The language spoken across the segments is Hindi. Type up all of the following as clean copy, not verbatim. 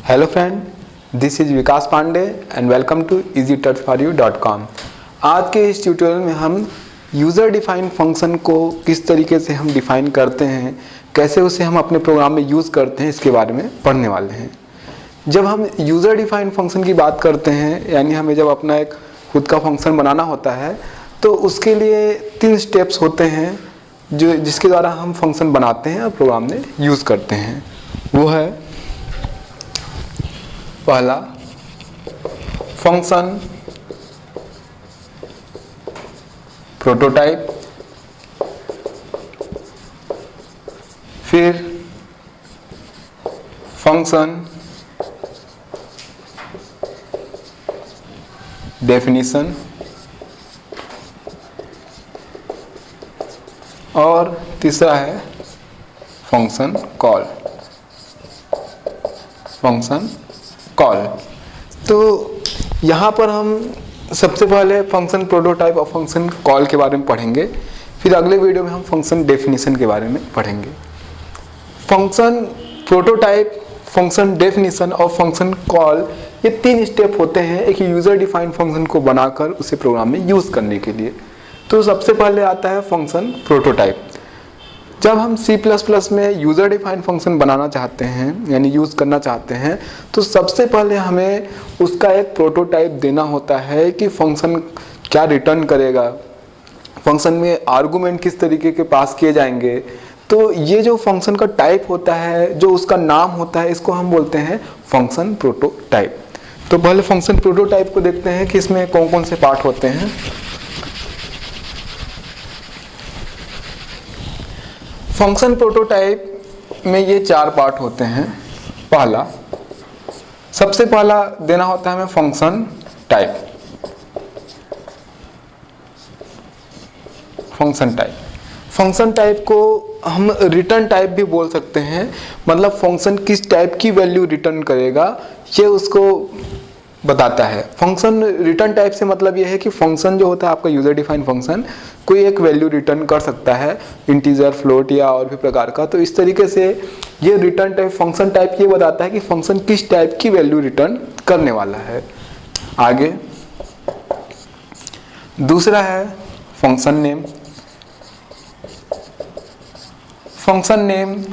Hello friend, this is Vikas Pandey and welcome to easytouchforyou.com। आज के इस ट्यूटोरियल में हम यूज़र डिफाइंड फंक्शन को किस तरीके से हम डिफाइन करते हैं, कैसे उसे हम अपने प्रोग्राम में यूज़ करते हैं, इसके बारे में पढ़ने वाले हैं। जब हम यूज़र डिफाइंड फंक्शन की बात करते हैं, यानी हमें जब अपना एक खुद का फंक्शन बनाना होता है, तो उसके लिए 3 स्टेप्स होते हैं जिसके द्वारा हम फंक्शन बनाते हैं और प्रोग्राम में यूज़ करते हैं। वो है पहला फंक्शन प्रोटोटाइप, फिर फंक्शन डेफिनेशन और तीसरा है फंक्शन कॉल। तो यहाँ पर हम सबसे पहले फंक्शन प्रोटोटाइप और फंक्शन कॉल के बारे में पढ़ेंगे, फिर अगले वीडियो में हम फंक्शन डेफिनेशन के बारे में पढ़ेंगे। फंक्शन प्रोटोटाइप, फंक्शन डेफिनेशन और फंक्शन कॉल, ये 3 स्टेप होते हैं एक यूज़र डिफाइंड फंक्शन को बनाकर उसे प्रोग्राम में यूज़ करने के लिए। तो सबसे पहले आता है फंक्शन प्रोटोटाइप। जब हम C++ में यूज़र डिफाइंड फंक्शन बनाना चाहते हैं, यानी यूज़ करना चाहते हैं, तो सबसे पहले हमें उसका एक प्रोटोटाइप देना होता है कि फंक्शन क्या रिटर्न करेगा, फंक्शन में आर्गुमेंट किस तरीके के पास किए जाएंगे। तो ये जो फंक्शन का टाइप होता है, जो उसका नाम होता है, इसको हम बोलते हैं फंक्शन प्रोटोटाइप। तो पहले फंक्शन प्रोटोटाइप को देखते हैं कि इसमें कौन कौन से पार्ट होते हैं। फंक्शन प्रोटोटाइप में ये 4 पार्ट होते हैं। सबसे पहला देना होता है हमें फंक्शन टाइप। फंक्शन टाइप को हम रिटर्न टाइप भी बोल सकते हैं, मतलब फंक्शन किस टाइप की वैल्यू रिटर्न करेगा ये उसको बताता है। फंक्शन रिटर्न टाइप से मतलब ये है कि फंक्शन जो होता है आपका यूज़र डिफाइंड फंक्शन कोई एक वैल्यू रिटर्न कर सकता है, इंटीजर, फ्लोट या और भी प्रकार का। तो इस तरीके से ये रिटर्न टाइप, फंक्शन टाइप ये बताता है कि फंक्शन किस टाइप की वैल्यू रिटर्न करने वाला है। आगे दूसरा है फंक्शन नेम। फंक्शन नेम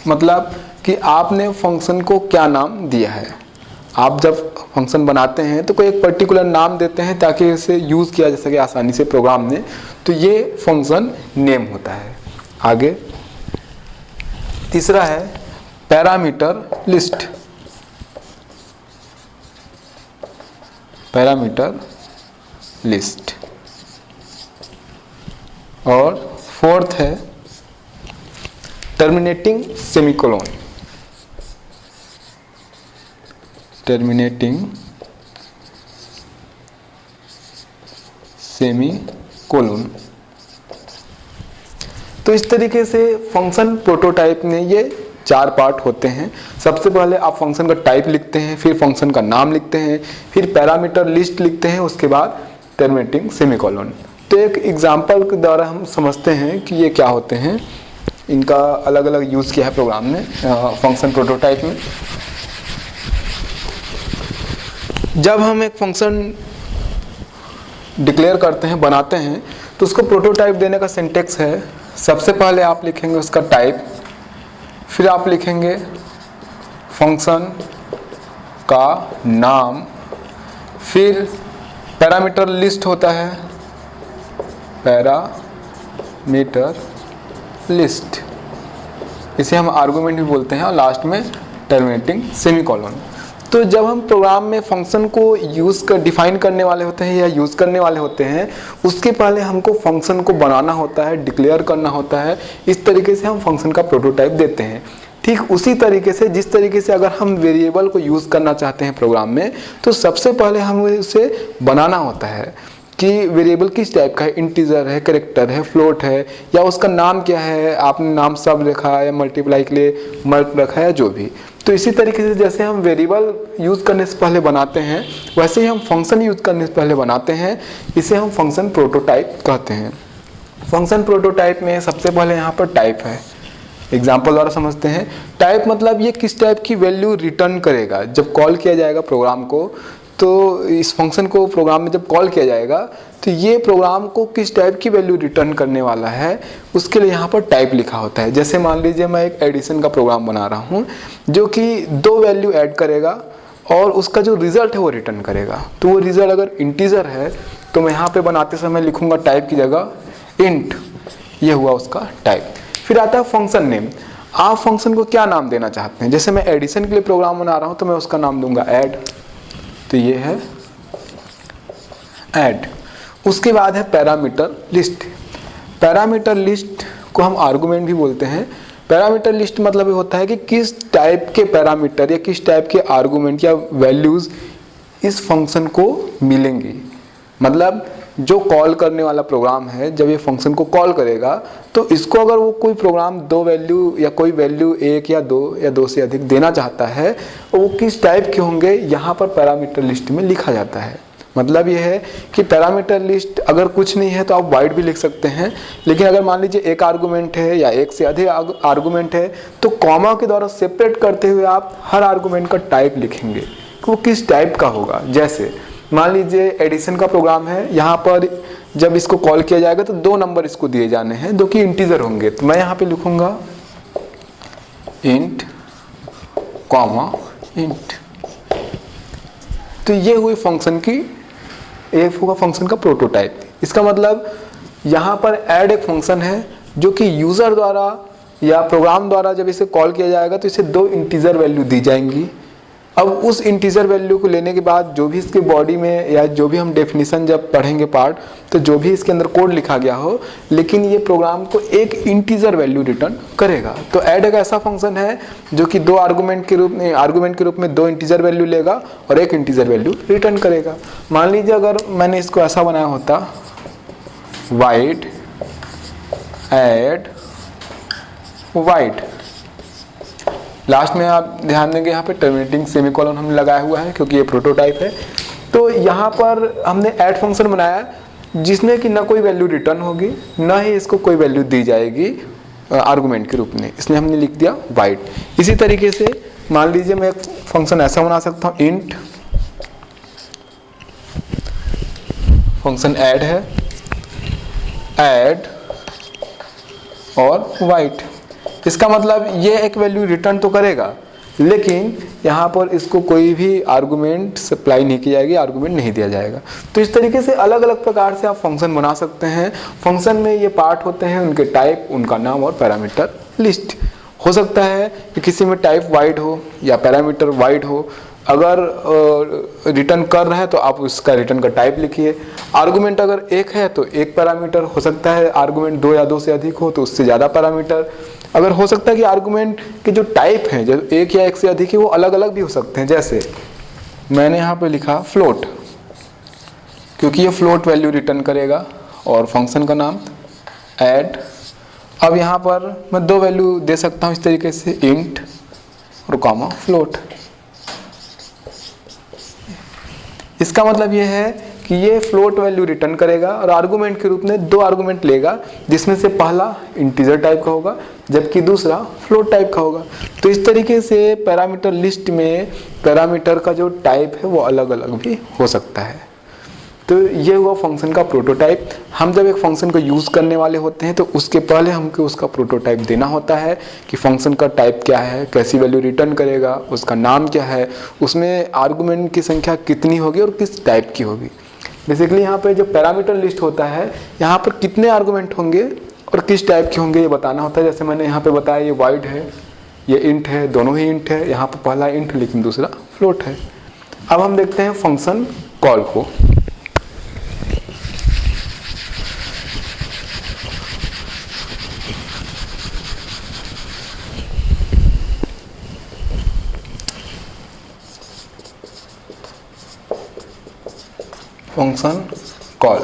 मतलब कि आपने फंक्शन को क्या नाम दिया है। आप जब फंक्शन बनाते हैं तो कोई एक पर्टिकुलर नाम देते हैं ताकि इसे यूज़ किया जा सके आसानी से प्रोग्राम में, तो ये फंक्शन नेम होता है। आगे तीसरा है पैरामीटर लिस्ट। और फोर्थ है टर्मिनेटिंग सेमीकोलन। तो इस तरीके से फंक्शन प्रोटोटाइप में ये 4 पार्ट होते हैं। सबसे पहले आप फंक्शन का टाइप लिखते हैं, फिर फंक्शन का नाम लिखते हैं, फिर पैरामीटर लिस्ट लिखते हैं, उसके बाद टर्मिनेटिंग सेमीकोलन। तो एक एग्जांपल के द्वारा हम समझते हैं कि ये क्या होते हैं, इनका अलग अलग यूज़ किया है प्रोग्राम में, फंक्शन प्रोटोटाइप में। जब हम एक फंक्शन डिक्लेयर करते हैं, बनाते हैं, तो उसको प्रोटोटाइप देने का सिंटेक्स है, सबसे पहले आप लिखेंगे उसका टाइप, फिर आप लिखेंगे फंक्शन का नाम, फिर पैरामीटर लिस्ट होता है, पैरामीटर लिस्ट, इसे हम आर्गुमेंट भी बोलते हैं, और लास्ट में टर्मिनेटिंग सेमीकोलन। तो जब हम प्रोग्राम में फंक्शन को डिफाइन करने वाले होते हैं या यूज़ करने वाले होते हैं, उसके पहले हमको फंक्शन को बनाना होता है, डिक्लेयर करना होता है। इस तरीके से हम फंक्शन का प्रोटोटाइप देते हैं। ठीक उसी तरीके से जिस तरीके से अगर हम वेरिएबल को यूज़ करना चाहते हैं प्रोग्राम में, तो सबसे पहले हमें उसे बनाना होता है कि वेरिएबल किस टाइप का है, इंटीजर है, कैरेक्टर है, फ्लोट है, या उसका नाम क्या है, आपने नाम सब लिखा है या मल्टीप्लाई के लिए मल्ट रखा है, जो भी। तो इसी तरीके से जैसे हम वेरिएबल यूज़ करने से पहले बनाते हैं, वैसे ही हम फंक्शन यूज़ करने से पहले बनाते हैं। इसे हम फंक्शन प्रोटोटाइप कहते हैं। फंक्शन प्रोटोटाइप में सबसे पहले यहाँ पर टाइप है, एग्जाम्पल द्वारा समझते हैं। टाइप मतलब ये किस टाइप की वैल्यू रिटर्न करेगा। जब कॉल किया जाएगा प्रोग्राम को, तो इस फंक्शन को प्रोग्राम में जब कॉल किया जाएगा तो ये प्रोग्राम को किस टाइप की वैल्यू रिटर्न करने वाला है, उसके लिए यहाँ पर टाइप लिखा होता है। जैसे मान लीजिए मैं एक एडिशन का प्रोग्राम बना रहा हूँ जो कि 2 वैल्यू ऐड करेगा और उसका जो रिजल्ट है वो रिटर्न करेगा। तो वो रिजल्ट अगर इंटीजर है तो मैं यहाँ पे बनाते समय लिखूंगा टाइप की जगह इंट, ये हुआ उसका टाइप। फिर आता है फंक्शन नेम। आप फंक्शन को क्या नाम देना चाहते हैं। जैसे मैं एडिशन के लिए प्रोग्राम बना रहा हूँ तो मैं उसका नाम दूंगा ऐड, तो ये है ऐड। उसके बाद है पैरामीटर लिस्ट। पैरामीटर लिस्ट को हम आर्गुमेंट भी बोलते हैं। पैरामीटर लिस्ट मतलब ये होता है कि किस टाइप के पैरामीटर या किस टाइप के आर्गुमेंट या वैल्यूज इस फंक्शन को मिलेंगी। मतलब जो कॉल करने वाला प्रोग्राम है, जब ये फंक्शन को कॉल करेगा तो इसको अगर वो कोई प्रोग्राम 2 वैल्यू या कोई वैल्यू 1 या 2 या 2 से अधिक देना चाहता है तो वो किस टाइप के होंगे यहाँ पर पैरामीटर लिस्ट में लिखा जाता है। मतलब ये है कि पैरामीटर लिस्ट अगर कुछ नहीं है तो आप वाइड भी लिख सकते हैं, लेकिन अगर मान लीजिए एक आर्गुमेंट है या एक से अधिक आर्गुमेंट है तो कॉमा के द्वारा सेपरेट करते हुए आप हर आर्गुमेंट का टाइप लिखेंगे कि वो किस टाइप का होगा। जैसे मान लीजिए एडिशन का प्रोग्राम है, यहाँ पर जब इसको कॉल किया जाएगा तो 2 नंबर इसको दिए जाने हैं जो कि इंटीजर होंगे। तो मैं यहाँ पे लिखूंगा इंट कॉमा इंट। तो ये हुई फंक्शन की एक होगा फंक्शन का प्रोटोटाइप। इसका मतलब यहाँ पर ऐड एक फंक्शन है जो कि यूजर द्वारा या प्रोग्राम द्वारा जब इसे कॉल किया जाएगा तो इसे 2 इंटीजर वैल्यू दी जाएंगी। अब उस इंटीजर वैल्यू को लेने के बाद जो भी इसके बॉडी में या जो भी हम डेफिनेशन जब पढ़ेंगे पार्ट, तो जो भी इसके अंदर कोड लिखा गया हो, लेकिन ये प्रोग्राम को एक इंटीजर वैल्यू रिटर्न करेगा। तो ऐड एक ऐसा फंक्शन है जो कि 2 आर्गुमेंट के रूप में 2 इंटीजर वैल्यू लेगा और एक इंटीजर वैल्यू रिटर्न करेगा। मान लीजिए अगर मैंने इसको ऐसा बनाया होता वाइड ऐड वाइड, लास्ट में आप ध्यान देंगे यहाँ पे टर्मिनेटिंग सेमीकोलन हमने लगाया हुआ है क्योंकि ये प्रोटोटाइप है। तो यहाँ पर हमने ऐड फंक्शन बनाया जिसमें कि ना कोई वैल्यू रिटर्न होगी ना ही इसको कोई वैल्यू दी जाएगी आर्गुमेंट के रूप में, इसलिए हमने लिख दिया वाइड। इसी तरीके से मान लीजिए मैं एक फंक्शन ऐसा बना सकता हूँ इंट, फंक्शन ऐड है, ऐड और वाइड। इसका मतलब ये एक वैल्यू रिटर्न तो करेगा लेकिन यहाँ पर इसको कोई भी आर्गुमेंट सप्लाई नहीं की जाएगी, आर्गुमेंट नहीं दिया जाएगा। तो इस तरीके से अलग अलग प्रकार से आप फंक्शन बना सकते हैं। फंक्शन में ये पार्ट होते हैं, उनके टाइप, उनका नाम और पैरामीटर लिस्ट। हो सकता है कि किसी में टाइप वाइड हो या पैरामीटर वाइड हो। अगर रिटर्न कर रहे हैं तो आप उसका रिटर्न का टाइप लिखिए। आर्गुमेंट अगर एक है तो एक पैरामीटर हो सकता है, आर्गुमेंट 2 या 2 से अधिक हो तो उससे ज़्यादा पैरामीटर। अगर हो सकता है कि आर्गुमेंट के जो टाइप हैं, जो 1 या 1 से अधिक है, वो अलग अलग भी हो सकते हैं। जैसे मैंने यहाँ पे लिखा फ्लोट, क्योंकि ये फ्लोट वैल्यू रिटर्न करेगा, और फंक्शन का नाम ऐड। अब यहाँ पर मैं 2 वैल्यू दे सकता हूँ इस तरीके से, इंट और कॉमा फ्लोट। इसका मतलब ये है कि ये फ्लोट वैल्यू रिटर्न करेगा और आर्गुमेंट के रूप में 2 आर्गुमेंट लेगा, जिसमें से पहला इंटीजर टाइप का होगा जबकि दूसरा फ्लोट टाइप का होगा। तो इस तरीके से पैरामीटर लिस्ट में पैरामीटर का जो टाइप है वो अलग अलग भी हो सकता है। तो ये हुआ फंक्शन का प्रोटोटाइप। हम जब एक फंक्शन को यूज़ करने वाले होते हैं तो उसके पहले हमको उसका प्रोटोटाइप देना होता है कि फंक्शन का टाइप क्या है, कैसी वैल्यू रिटर्न करेगा, उसका नाम क्या है, उसमें आर्गुमेंट की संख्या कितनी होगी और किस टाइप की होगी। बेसिकली यहाँ पे जो पैरामीटर लिस्ट होता है, यहाँ पर कितने आर्गुमेंट होंगे और किस टाइप के होंगे ये बताना होता है। जैसे मैंने यहाँ पे बताया ये वाइड है, ये इंट है, दोनों ही इंट है। यहाँ पर पहला इंट लेकिन दूसरा फ्लोट है। अब हम देखते हैं फंक्शन कॉल को। फंक्शन कॉल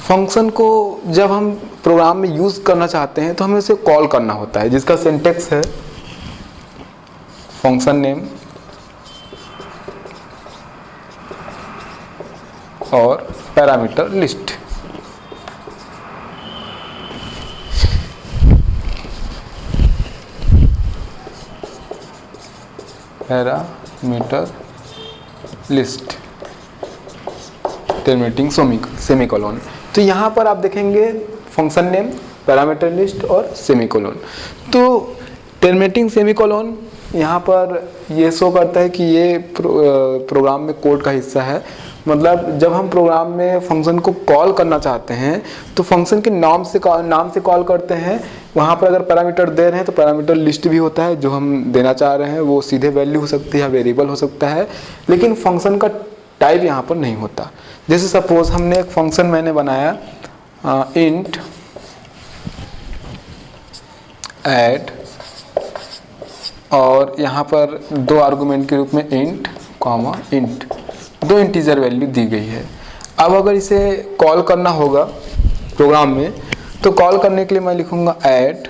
फंक्शन को जब हम प्रोग्राम में यूज करना चाहते हैं तो हमें उसे कॉल करना होता है, जिसका सिंटेक्स है फंक्शन नेम और parameter list. Parameter list terminating semicolon. तो यहाँ पर आप देखेंगे फंक्शन नेम, पैरामीटर लिस्ट और सेमीकोलन। तो टर्मिनेटिंग सेमीकोलन यहाँ पर ये शो करता है कि ये प्रोग्राम में कोड का हिस्सा है। मतलब जब हम प्रोग्राम में फंक्शन को कॉल करना चाहते हैं तो फंक्शन के नाम से कॉल करते हैं। वहाँ पर अगर पैरामीटर दे रहे हैं तो पैरामीटर लिस्ट भी होता है, जो हम देना चाह रहे हैं वो सीधे वैल्यू हो सकती है या वेरिएबल हो सकता है, लेकिन फंक्शन का टाइप यहाँ पर नहीं होता। जैसे सपोज हमने एक फंक्शन मैंने बनाया इंट ऐड, और यहाँ पर 2 आर्गुमेंट के रूप में int comma int, 2 integer value दी गई है। अब अगर इसे कॉल करना होगा प्रोग्राम में तो कॉल करने के लिए मैं लिखूंगा ऐड,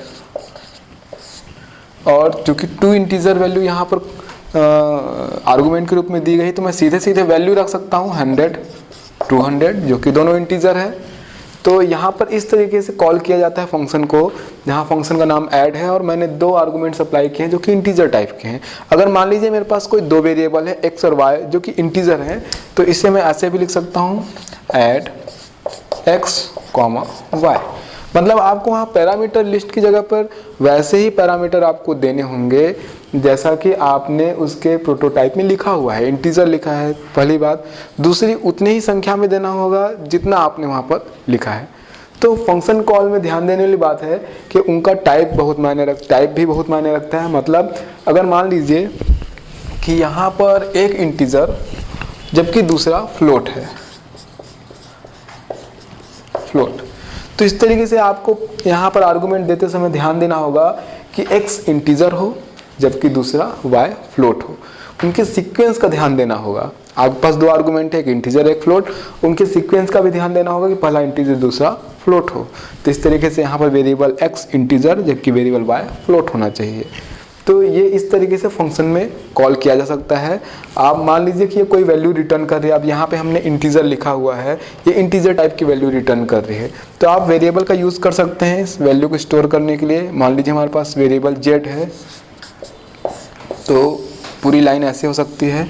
और चूंकि 2 इंटीजर वैल्यू यहाँ पर आर्गुमेंट के रूप में दी गई तो मैं सीधे वैल्यू रख सकता हूँ 100 200, जो कि दोनों इंटीजर है। तो यहाँ पर इस तरीके से कॉल किया जाता है फंक्शन को, जहाँ फंक्शन का नाम ऐड है और मैंने 2 आर्गुमेंट्स अप्लाई किए हैं जो कि इंटीजर टाइप के हैं। अगर मान लीजिए मेरे पास कोई 2 वेरिएबल है x और y जो कि इंटीजर हैं, तो इसे मैं ऐसे भी लिख सकता हूँ ऐड x, y। मतलब आपको वहाँ पैरामीटर लिस्ट की जगह पर वैसे ही पैरामीटर आपको देने होंगे जैसा कि आपने उसके प्रोटोटाइप में लिखा हुआ है। इंटीजर लिखा है पहली बात, दूसरी उतनी ही संख्या में देना होगा जितना आपने वहाँ पर लिखा है। तो फंक्शन कॉल में ध्यान देने वाली बात है कि उनका टाइप भी बहुत मायने रखता है। मतलब अगर मान लीजिए कि यहाँ पर एक इंटीजर जबकि दूसरा फ्लोट है, तो इस तरीके से आपको यहाँ पर आर्गुमेंट देते समय ध्यान देना होगा कि x इंटीजर हो जबकि दूसरा y फ्लोट हो। उनके सीक्वेंस का ध्यान देना होगा। आपके पास 2 आर्गुमेंट है, एक इंटीजर एक फ्लोट, उनके सीक्वेंस का भी ध्यान देना होगा कि पहला इंटीजर दूसरा फ्लोट हो। तो इस तरीके से यहाँ पर वेरिएबल x इंटीजर जबकि वेरिएबल y फ्लोट होना चाहिए। तो ये इस तरीके से फंक्शन में कॉल किया जा सकता है। आप मान लीजिए कि ये कोई वैल्यू रिटर्न कर रही है, अब यहाँ पे हमने इंटीजर लिखा हुआ है, ये इंटीजर टाइप की वैल्यू रिटर्न कर रही है, तो आप वेरिएबल का यूज़ कर सकते हैं इस वैल्यू को स्टोर करने के लिए। मान लीजिए हमारे पास वेरिएबल z है, तो पूरी लाइन ऐसे हो सकती है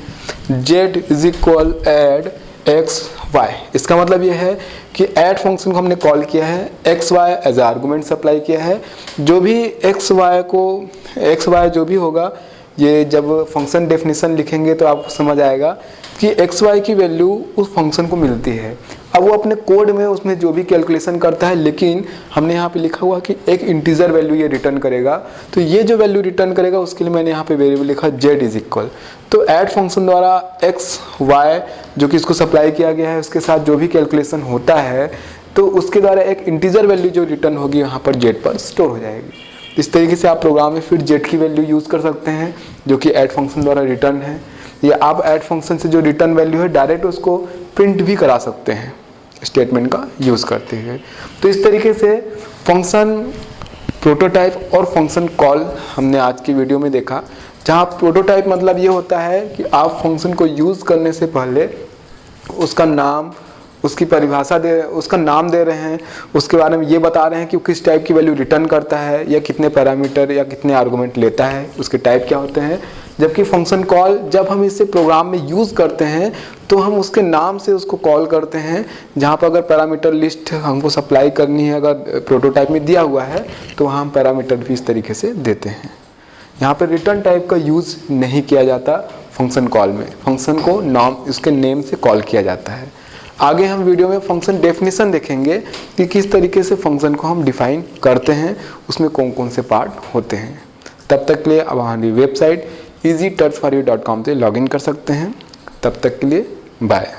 z is equal add X Y. इसका मतलब ये है कि ऐड फंक्शन को हमने कॉल किया है, X Y as argument supply किया है। जो भी एक्स वाई जो भी होगा, ये जब फंक्शन डेफिनेशन लिखेंगे तो आपको समझ आएगा कि एक्स वाई की वैल्यू उस फंक्शन को मिलती है। अब वो अपने कोड में उसमें जो भी कैलकुलेशन करता है, लेकिन हमने यहाँ पे लिखा हुआ कि एक इंटीजर वैल्यू ये रिटर्न करेगा। तो ये जो वैल्यू रिटर्न करेगा उसके लिए मैंने यहाँ पे वेरिएबल लिखा z इज इक्वल। तो ऐड फंक्शन द्वारा एक्स वाई जो कि इसको सप्लाई किया गया है उसके साथ जो भी कैलकुलेशन होता है, तो उसके द्वारा एक इंटीजर वैल्यू जो रिटर्न होगी यहाँ पर z पर स्टोर हो जाएगी। इस तरीके से आप प्रोग्राम में फिर z की वैल्यू यूज़ कर सकते हैं जो कि ऐड फंक्शन द्वारा रिटर्न है, या आप ऐड फंक्शन से जो रिटर्न वैल्यू है डायरेक्ट उसको प्रिंट भी करा सकते हैं स्टेटमेंट का यूज़ करते हुए। तो इस तरीके से फंक्शन प्रोटोटाइप और फंक्शन कॉल हमने आज की वीडियो में देखा। जहाँ प्रोटोटाइप मतलब ये होता है कि आप फंक्शन को यूज़ करने से पहले उसका नाम, उसकी परिभाषा उसका नाम दे रहे हैं, उसके बारे में ये बता रहे हैं कि वो किस टाइप की वैल्यू रिटर्न करता है या कितने पैरामीटर या कितने आर्गुमेंट लेता है, उसके टाइप क्या होते हैं। जबकि फंक्शन कॉल जब हम इसे प्रोग्राम में यूज़ करते हैं तो हम उसके नाम से उसको कॉल करते हैं। जहाँ पर अगर पैरामीटर लिस्ट हमको सप्लाई करनी है, अगर प्रोटोटाइप में दिया हुआ है, तो वहाँ हम पैरामीटर भी इस तरीके से देते हैं। यहाँ पर रिटर्न टाइप का यूज़ नहीं किया जाता फंक्शन कॉल में, फंक्शन को नाम उसके नेम से कॉल किया जाता है। आगे हम वीडियो में फंक्शन डेफिनेशन देखेंगे कि किस तरीके से फंक्शन को हम डिफाइन करते हैं, उसमें कौन कौन से पार्ट होते हैं। तब तक के लिए अब हमारी वेबसाइट easytouchforyou.com से लॉगिन कर सकते हैं। तब तक के लिए बाय।